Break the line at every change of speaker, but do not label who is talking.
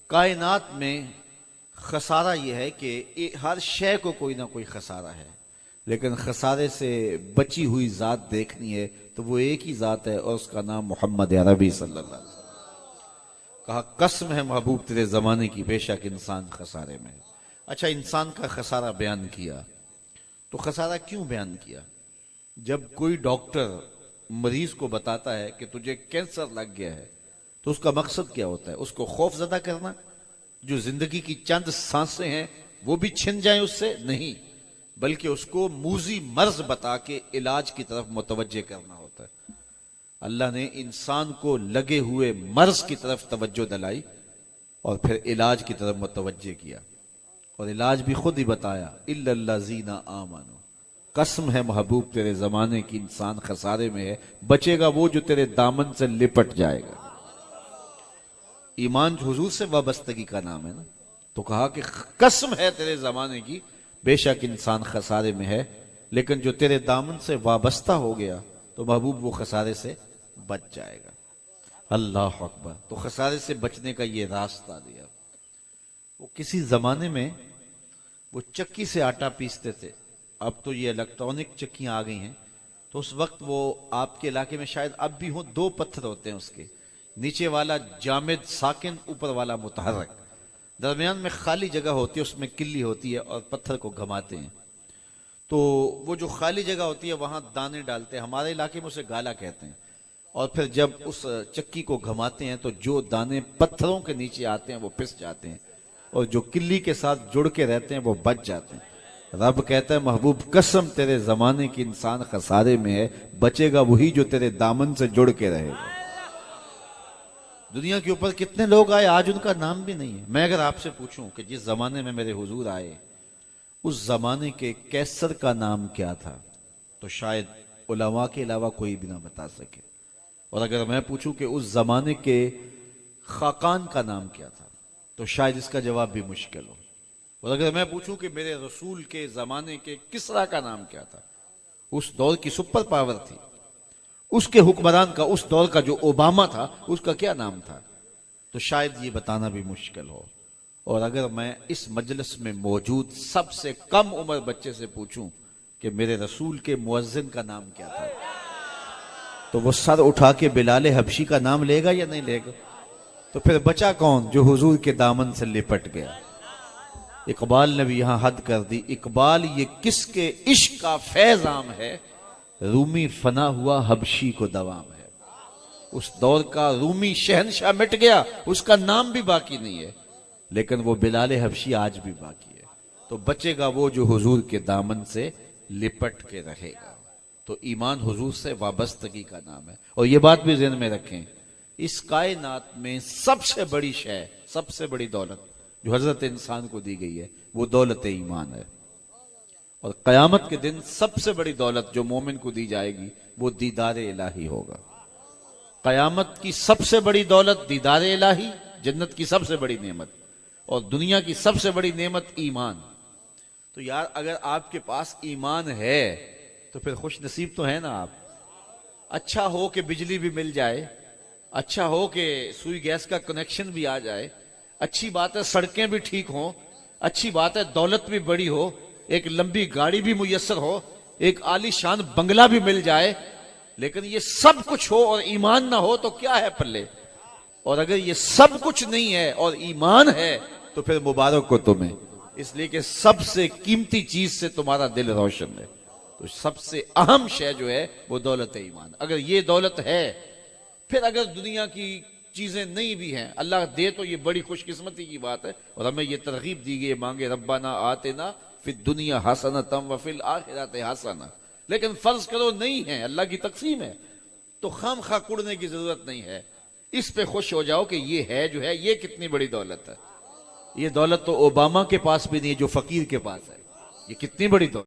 कायनात में खसारा यह है कि हर शय को कोई ना कोई खसारा है, लेकिन खसारे से बची हुई जात देखनी है तो वो एक ही जात है और उसका नाम मोहम्मद अरबी सल्लल्लाहु अलैहि वसल्लम। कहा कसम है महबूब तेरे जमाने की, बेशक इंसान खसारे में है। अच्छा, इंसान का खसारा बयान किया तो खसारा क्यों बयान किया? जब कोई डॉक्टर मरीज को बताता है कि तुझे कैंसर लग गया है तो उसका मकसद क्या होता है? उसको खौफजदा करना, जो जिंदगी की चंद सांसें हैं वो भी छिन जाए उससे? नहीं, बल्कि उसको मूजी मर्ज बता के इलाज की तरफ मुतवज्जे करना होता है। अल्लाह ने इंसान को लगे हुए मर्ज की तरफ तवज्जो दिलाई और फिर इलाज की तरफ मुतवज्जे किया, और इलाज भी खुद ही बताया, इल्लल्लाज़ीना आमनू। कसम है महबूब तेरे जमाने की, इंसान खसारे में है, बचेगा वो जो तेरे दामन से लिपट जाएगा। ईमान हुजूर से वाबस्तगी का नाम है ना, तो कहा कि कसम है तेरे जमाने की, बेशक इंसान खसारे में है, लेकिन जो तेरे दामन से वाबस्ता हो गया तो महबूब वो खसारे से बच जाएगा। अल्लाह अकबर। तो खसारे से बचने का ये रास्ता दिया। वो किसी जमाने में वो चक्की से आटा पीसते थे, अब तो ये इलेक्ट्रॉनिक चक्कियां आ गई हैं। तो उस वक्त वो आपके इलाके में शायद अब भी हो, दो पत्थर होते हैं, उसके नीचे वाला जामिद साकिन, ऊपर वाला मुतहर्रिक, दरमियान में खाली जगह होती है, उसमें किल्ली होती है और पत्थर को घमाते हैं। तो वो जो खाली जगह होती है वहां दाने डालते हैं, हमारे इलाके में उसे गाला कहते हैं। और फिर जब उस चक्की को घमाते हैं तो जो दाने पत्थरों के नीचे आते हैं वो पिस जाते हैं, और जो किल्ली के साथ जुड़ के रहते हैं वो बच जाते हैं। रब कहता है महबूब कसम तेरे जमाने की, इंसान खसारे में है, बचेगा वही जो तेरे दामन से जुड़ के रहेगा। दुनिया के ऊपर कितने लोग आए, आज उनका नाम भी नहीं है। मैं अगर आपसे पूछूं कि जिस जमाने में मेरे हुजूर आए उस जमाने के कैसर का नाम क्या था, तो शायद उलमा के अलावा कोई भी ना बता सके। और अगर मैं पूछूं कि उस जमाने के खाकान का नाम क्या था, तो शायद इसका जवाब भी मुश्किल हो। और अगर मैं पूछूं कि मेरे रसूल के जमाने के किसरा का नाम क्या था, उस दौर की सुपर पावर थी, उसके हुक्मरान का, उस दौर का जो ओबामा था, उसका क्या नाम था, तो शायद ये बताना भी मुश्किल हो। और अगर मैं इस मजलिस में मौजूद सबसे कम उम्र बच्चे से पूछूं कि मेरे रसूल के मुअज्जिन का नाम क्या था, तो वो सर उठा के बिलाल हबशी का नाम लेगा या नहीं लेगा? तो फिर बचा कौन? जो हुजूर के दामन से लिपट गया। इकबाल ने भी यहां हद कर दी, इकबाल ये किसके इश्क का फैजाम है, रूमी फना हुआ हबशी को दवाम है। उस दौर का रूमी शहनशाह मिट गया, उसका नाम भी बाकी नहीं है, लेकिन वो बिलाल हबशी आज भी बाकी है। तो बचेगा वो जो हुजूर के दामन से लिपट के रहेगा। तो ईमान हुजूर से वाबस्तगी का नाम है। और ये बात भी ज़हन में रखें, इस कायनात में सबसे बड़ी शय, सबसे बड़ी दौलत जो हजरत इंसान को दी गई है, वो दौलत ईमान है। और कयामत के दिन सबसे बड़ी दौलत जो मोमिन को दी जाएगी वो दीदार इलाही होगा। कयामत की सबसे बड़ी दौलत दीदार इलाही, जन्नत की सबसे बड़ी नेमत, और दुनिया की सबसे बड़ी नेमत ईमान। तो यार अगर आपके पास ईमान है तो फिर खुश नसीब तो है ना आप। अच्छा हो कि बिजली भी मिल जाए, अच्छा हो कि सुई गैस का कनेक्शन भी आ जाए, अच्छी बात है सड़कें भी ठीक हों, अच्छी बात है दौलत भी बड़ी हो, एक लंबी गाड़ी भी मुयस्सर हो, एक आलीशान बंगला भी मिल जाए, लेकिन ये सब कुछ हो और ईमान ना हो तो क्या है पल्ले? और अगर ये सब कुछ नहीं है और ईमान है तो फिर मुबारक हो तुम्हें, इसलिए कि सबसे कीमती चीज से तुम्हारा दिल रोशन है। तो सबसे अहम शय जो है वो दौलत ईमान। अगर ये दौलत है, फिर अगर दुनिया की चीजें नहीं भी हैं, अल्लाह दे तो ये बड़ी खुशकिस्मती की बात है। और हमें ये तरगीब दी गई, मांगे रब्बाना आतेना फिद दुनिया हसनतम व फिल आखिरत हसना। लेकिन फर्ज करो नहीं है, अल्लाह की तकसीम है, तो खाम खा कुड़ने की जरूरत नहीं है। इस पे खुश हो जाओ कि ये है जो है, ये कितनी बड़ी दौलत है। ये दौलत तो ओबामा के पास भी नहीं है जो फकीर के पास है, ये कितनी बड़ी दौलत।